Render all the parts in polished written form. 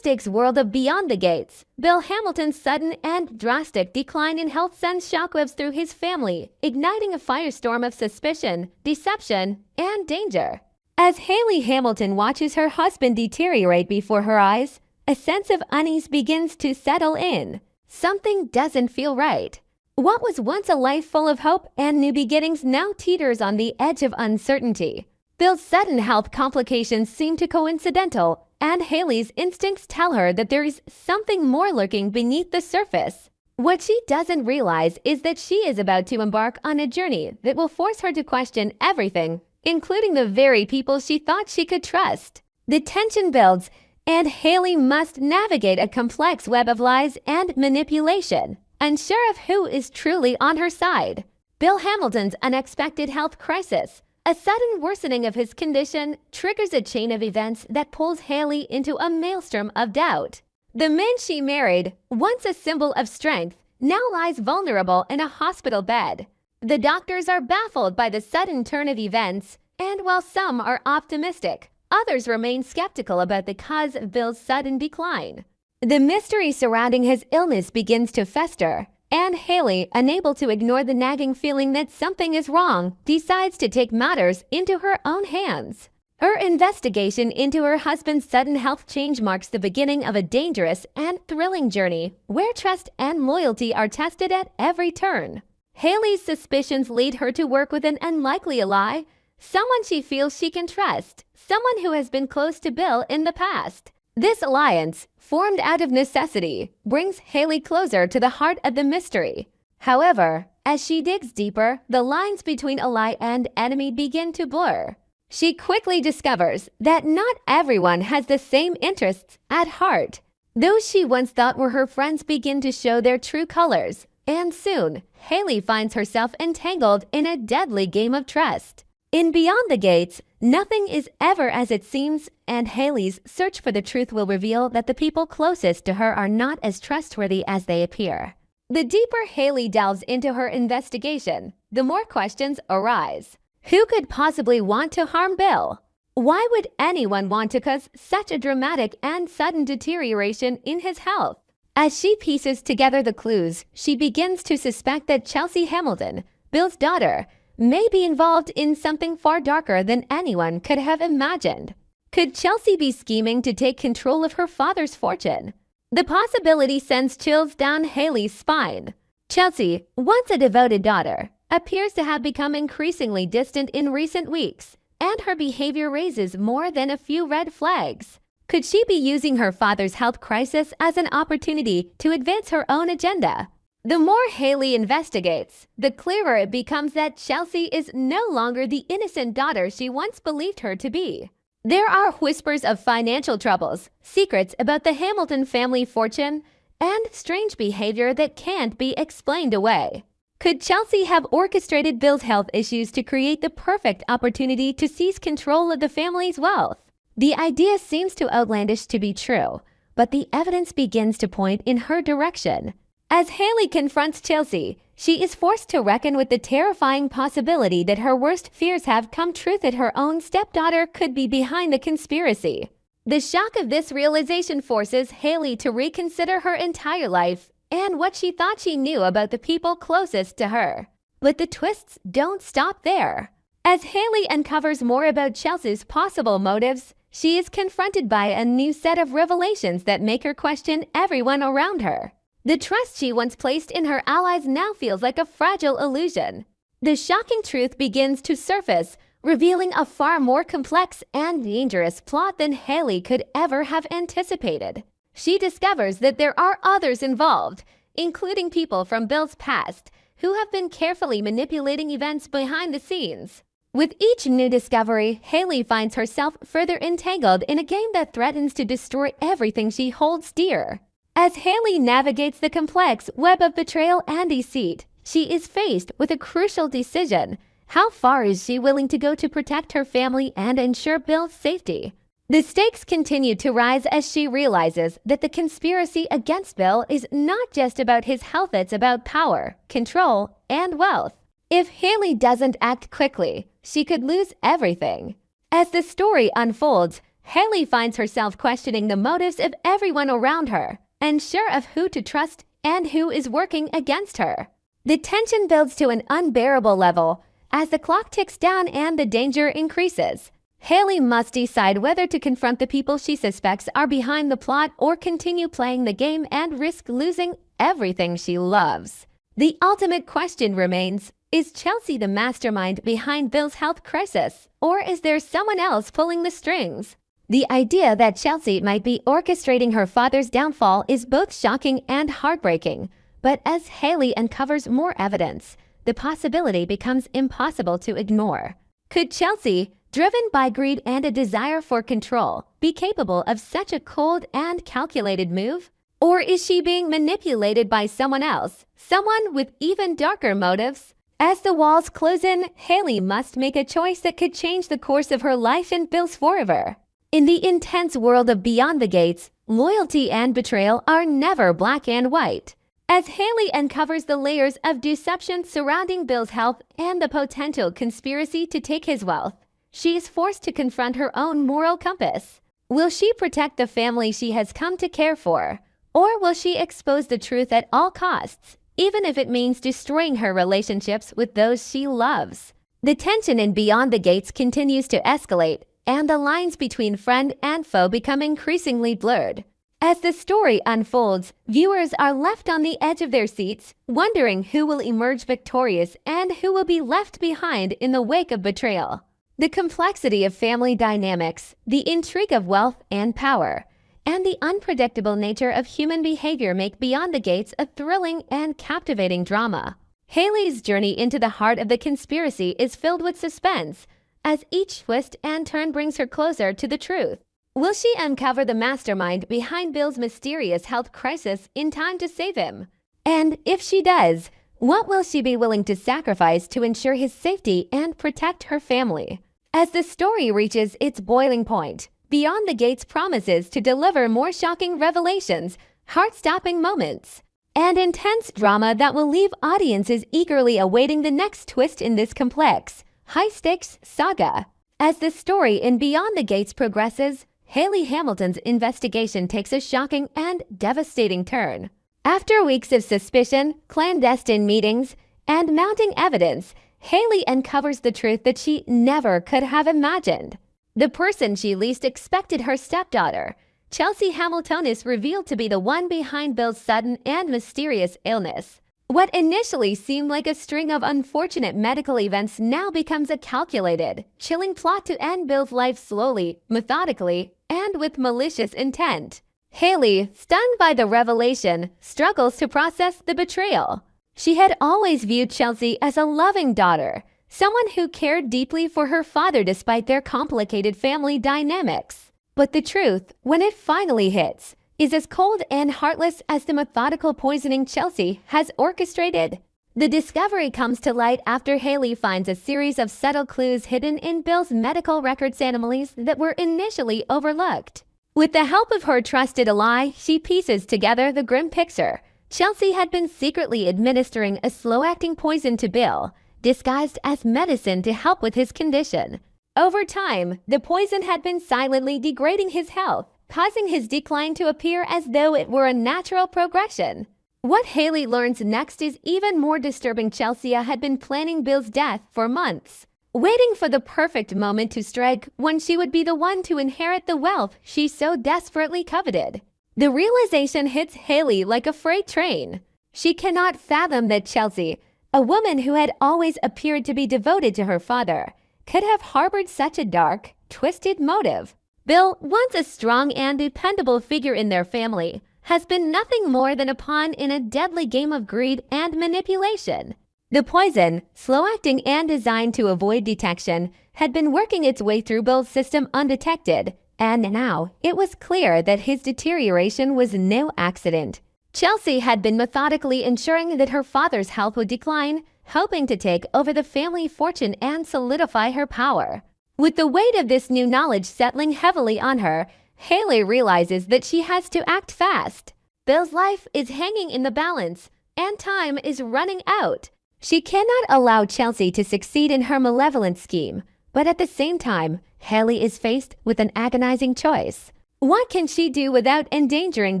high-stakes world of Beyond the Gates, Bill Hamilton's sudden and drastic decline in health sends shockwaves through his family, igniting a firestorm of suspicion, deception, and danger. As Haley Hamilton watches her husband deteriorate before her eyes, a sense of unease begins to settle in. Something doesn't feel right. What was once a life full of hope and new beginnings now teeters on the edge of uncertainty. Bill's sudden health complications seem too coincidental, and Haley's instincts tell her that there is something more lurking beneath the surface. What she doesn't realize is that she is about to embark on a journey that will force her to question everything, including the very people she thought she could trust. The tension builds, and Haley must navigate a complex web of lies and manipulation, unsure of who is truly on her side. Bill Hamilton's unexpected health crisis. A sudden worsening of his condition triggers a chain of events that pulls Haley into a maelstrom of doubt. The man she married, once a symbol of strength, now lies vulnerable in a hospital bed. The doctors are baffled by the sudden turn of events, and while some are optimistic, others remain skeptical about the cause of Bill's sudden decline. The mystery surrounding his illness begins to fester, and Haley, unable to ignore the nagging feeling that something is wrong, decides to take matters into her own hands. Her investigation into her husband's sudden health change marks the beginning of a dangerous and thrilling journey where trust and loyalty are tested at every turn. Haley's suspicions lead her to work with an unlikely ally, someone she feels she can trust, someone who has been close to Bill in the past. This alliance, formed out of necessity, brings Haley closer to the heart of the mystery. However, as she digs deeper, the lines between ally and enemy begin to blur. She quickly discovers that not everyone has the same interests at heart. Those she once thought were her friends begin to show their true colors, and soon, Haley finds herself entangled in a deadly game of trust. In Beyond the Gates, nothing is ever as it seems, and Haley's search for the truth will reveal that the people closest to her are not as trustworthy as they appear. The deeper Haley delves into her investigation, the more questions arise. Who could possibly want to harm Bill? Why would anyone want to cause such a dramatic and sudden deterioration in his health? As she pieces together the clues, she begins to suspect that Chelsea Hamilton, Bill's daughter, may be involved in something far darker than anyone could have imagined. Could Chelsea be scheming to take control of her father's fortune? The possibility sends chills down Haley's spine. Chelsea, once a devoted daughter, appears to have become increasingly distant in recent weeks, and her behavior raises more than a few red flags. Could she be using her father's health crisis as an opportunity to advance her own agenda? The more Haley investigates, the clearer it becomes that Chelsea is no longer the innocent daughter she once believed her to be. There are whispers of financial troubles, secrets about the Hamilton family fortune, and strange behavior that can't be explained away. Could Chelsea have orchestrated Bill's health issues to create the perfect opportunity to seize control of the family's wealth? The idea seems too outlandish to be true, but the evidence begins to point in her direction. As Haley confronts Chelsea, she is forced to reckon with the terrifying possibility that her worst fears have come true, that her own stepdaughter could be behind the conspiracy. The shock of this realization forces Haley to reconsider her entire life and what she thought she knew about the people closest to her. But the twists don't stop there. As Haley uncovers more about Chelsea's possible motives, she is confronted by a new set of revelations that make her question everyone around her. The trust she once placed in her allies now feels like a fragile illusion. The shocking truth begins to surface, revealing a far more complex and dangerous plot than Haley could ever have anticipated. She discovers that there are others involved, including people from Bill's past, who have been carefully manipulating events behind the scenes. With each new discovery, Haley finds herself further entangled in a game that threatens to destroy everything she holds dear. As Haley navigates the complex web of betrayal and deceit, she is faced with a crucial decision. How far is she willing to go to protect her family and ensure Bill's safety? The stakes continue to rise as she realizes that the conspiracy against Bill is not just about his health, it's about power, control, and wealth. If Haley doesn't act quickly, she could lose everything. As the story unfolds, Haley finds herself questioning the motives of everyone around her, unsure of who to trust and who is working against her. The tension builds to an unbearable level as the clock ticks down and the danger increases. Haley must decide whether to confront the people she suspects are behind the plot or continue playing the game and risk losing everything she loves. The ultimate question remains, is Chelsea the mastermind behind Bill's health crisis, or is there someone else pulling the strings? The idea that Chelsea might be orchestrating her father's downfall is both shocking and heartbreaking, but as Haley uncovers more evidence, the possibility becomes impossible to ignore. Could Chelsea, driven by greed and a desire for control, be capable of such a cold and calculated move? Or is she being manipulated by someone else, someone with even darker motives? As the walls close in, Haley must make a choice that could change the course of her life and Bill's forever. In the intense world of Beyond the Gates, loyalty and betrayal are never black and white. As Haley uncovers the layers of deception surrounding Bill's health and the potential conspiracy to take his wealth, she is forced to confront her own moral compass. Will she protect the family she has come to care for? Or will she expose the truth at all costs, even if it means destroying her relationships with those she loves? The tension in Beyond the Gates continues to escalate, and the lines between friend and foe become increasingly blurred. As the story unfolds, viewers are left on the edge of their seats, wondering who will emerge victorious and who will be left behind in the wake of betrayal. The complexity of family dynamics, the intrigue of wealth and power, and the unpredictable nature of human behavior make Beyond the Gates a thrilling and captivating drama. Haley's journey into the heart of the conspiracy is filled with suspense, as each twist and turn brings her closer to the truth. Will she uncover the mastermind behind Bill's mysterious health crisis in time to save him? And if she does, what will she be willing to sacrifice to ensure his safety and protect her family? As the story reaches its boiling point, Beyond the Gates promises to deliver more shocking revelations, heart-stopping moments, and intense drama that will leave audiences eagerly awaiting the next twist in this complex, high-stakes saga. As the story in Beyond the Gates progresses, Haley Hamilton's investigation takes a shocking and devastating turn. After weeks of suspicion, clandestine meetings, and mounting evidence, Haley uncovers the truth that she never could have imagined. The person she least expected, her stepdaughter, Chelsea Hamilton, is revealed to be the one behind Bill's sudden and mysterious illness. What initially seemed like a string of unfortunate medical events now becomes a calculated, chilling plot to end Bill's life slowly, methodically, and with malicious intent. Haley, stunned by the revelation, struggles to process the betrayal. She had always viewed Chelsea as a loving daughter, someone who cared deeply for her father despite their complicated family dynamics. But the truth, when it finally hits, is as cold and heartless as the methodical poisoning Chelsea has orchestrated. The discovery comes to light after Haley finds a series of subtle clues hidden in Bill's medical records anomalies that were initially overlooked. With the help of her trusted ally, she pieces together the grim picture. Chelsea had been secretly administering a slow-acting poison to Bill, disguised as medicine to help with his condition. Over time, the poison had been silently degrading his health, causing his decline to appear as though it were a natural progression. What Haley learns next is even more disturbing. Chelsea had been planning Bill's death for months, waiting for the perfect moment to strike when she would be the one to inherit the wealth she so desperately coveted. The realization hits Haley like a freight train. She cannot fathom that Chelsea, a woman who had always appeared to be devoted to her father, could have harbored such a dark, twisted motive. Bill, once a strong and dependable figure in their family, has been nothing more than a pawn in a deadly game of greed and manipulation. The poison, slow-acting and designed to avoid detection, had been working its way through Bill's system undetected, and now it was clear that his deterioration was no accident. Chelsea had been methodically ensuring that her father's health would decline, hoping to take over the family fortune and solidify her power. With the weight of this new knowledge settling heavily on her, Haley realizes that she has to act fast. Bill's life is hanging in the balance, and time is running out. She cannot allow Chelsea to succeed in her malevolent scheme, but at the same time, Haley is faced with an agonizing choice. What can she do without endangering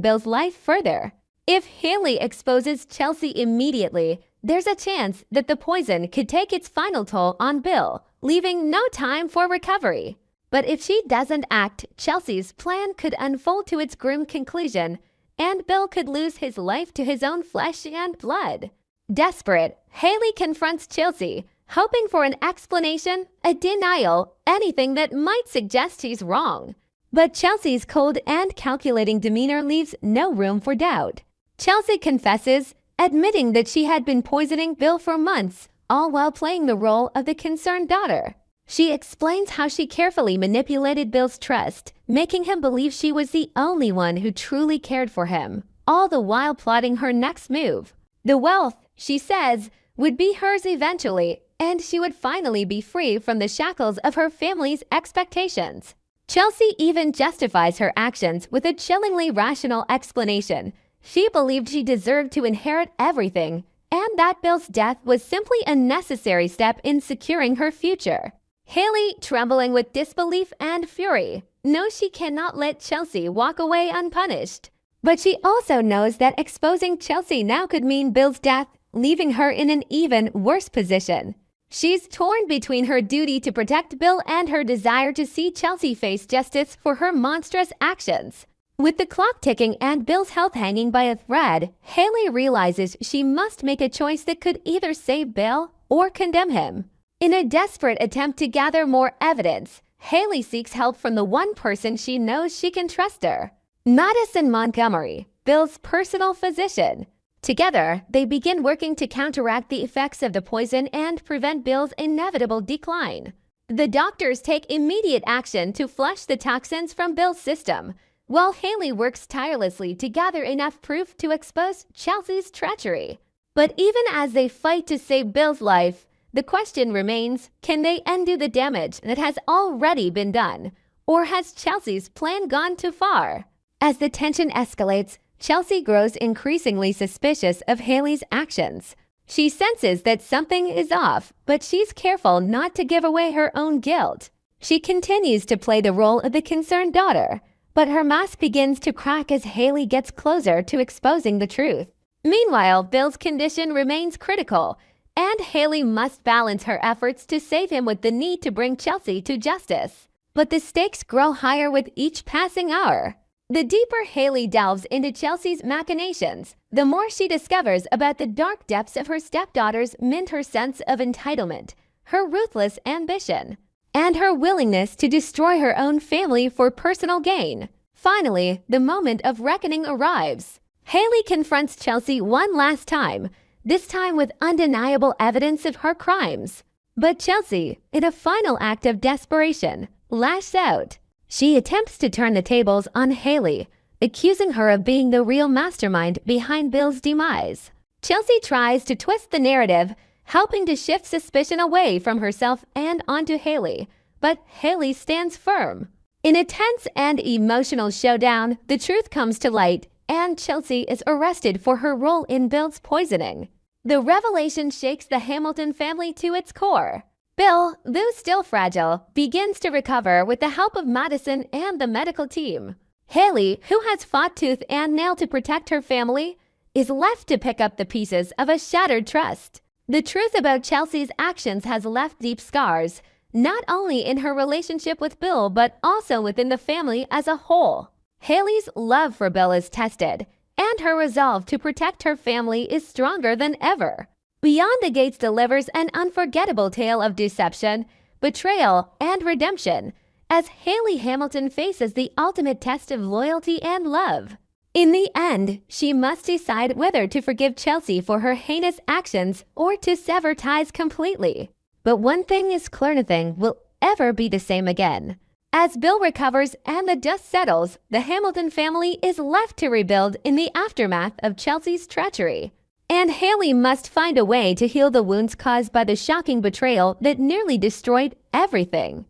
Bill's life further? If Haley exposes Chelsea immediately, there's a chance that the poison could take its final toll on Bill, leaving no time for recovery. But if she doesn't act, Chelsea's plan could unfold to its grim conclusion, and Bill could lose his life to his own flesh and blood. Desperate, Haley confronts Chelsea, hoping for an explanation, a denial, anything that might suggest he's wrong. But Chelsea's cold and calculating demeanor leaves no room for doubt. Chelsea confesses, admitting that she had been poisoning Bill for months, all while playing the role of the concerned daughter. She explains how she carefully manipulated Bill's trust, making him believe she was the only one who truly cared for him, all the while plotting her next move. The wealth, she says, would be hers eventually, and she would finally be free from the shackles of her family's expectations. Chelsea even justifies her actions with a chillingly rational explanation. She believed she deserved to inherit everything, and that Bill's death was simply a necessary step in securing her future. Haley, trembling with disbelief and fury, knows she cannot let Chelsea walk away unpunished. But she also knows that exposing Chelsea now could mean Bill's death, leaving her in an even worse position. She's torn between her duty to protect Bill and her desire to see Chelsea face justice for her monstrous actions. With the clock ticking and Bill's health hanging by a thread, Haley realizes she must make a choice that could either save Bill or condemn him. In a desperate attempt to gather more evidence, Haley seeks help from the one person she knows she can trust her, Madison Montgomery, Bill's personal physician. Together, they begin working to counteract the effects of the poison and prevent Bill's inevitable decline. The doctors take immediate action to flush the toxins from Bill's system, while Haley works tirelessly to gather enough proof to expose Chelsea's treachery. But even as they fight to save Bill's life, the question remains, can they undo the damage that has already been done? Or has Chelsea's plan gone too far? As the tension escalates, Chelsea grows increasingly suspicious of Haley's actions. She senses that something is off, but she's careful not to give away her own guilt. She continues to play the role of the concerned daughter, but her mask begins to crack as Haley gets closer to exposing the truth. Meanwhile, Bill's condition remains critical, and Haley must balance her efforts to save him with the need to bring Chelsea to justice. But the stakes grow higher with each passing hour. The deeper Haley delves into Chelsea's machinations, the more she discovers about the dark depths of her stepdaughter's her sense of entitlement, her ruthless ambition, and her willingness to destroy her own family for personal gain. Finally, the moment of reckoning arrives. Haley confronts Chelsea one last time, this time with undeniable evidence of her crimes. But Chelsea, in a final act of desperation, lashes out. She attempts to turn the tables on Haley, accusing her of being the real mastermind behind Bill's demise. Chelsea tries to twist the narrative, helping to shift suspicion away from herself and onto Haley, but Haley stands firm. In a tense and emotional showdown, the truth comes to light, and Chelsea is arrested for her role in Bill's poisoning. The revelation shakes the Hamilton family to its core. Bill, though still fragile, begins to recover with the help of Madison and the medical team. Haley, who has fought tooth and nail to protect her family, is left to pick up the pieces of a shattered trust. The truth about Chelsea's actions has left deep scars, not only in her relationship with Bill, but also within the family as a whole. Haley's love for Bill is tested, and her resolve to protect her family is stronger than ever. Beyond the Gates delivers an unforgettable tale of deception, betrayal, and redemption, as Haley Hamilton faces the ultimate test of loyalty and love. In the end, she must decide whether to forgive Chelsea for her heinous actions or to sever ties completely. But one thing is clear, nothing will ever be the same again. As Bill recovers and the dust settles, the Hamilton family is left to rebuild in the aftermath of Chelsea's treachery. And Haley must find a way to heal the wounds caused by the shocking betrayal that nearly destroyed everything.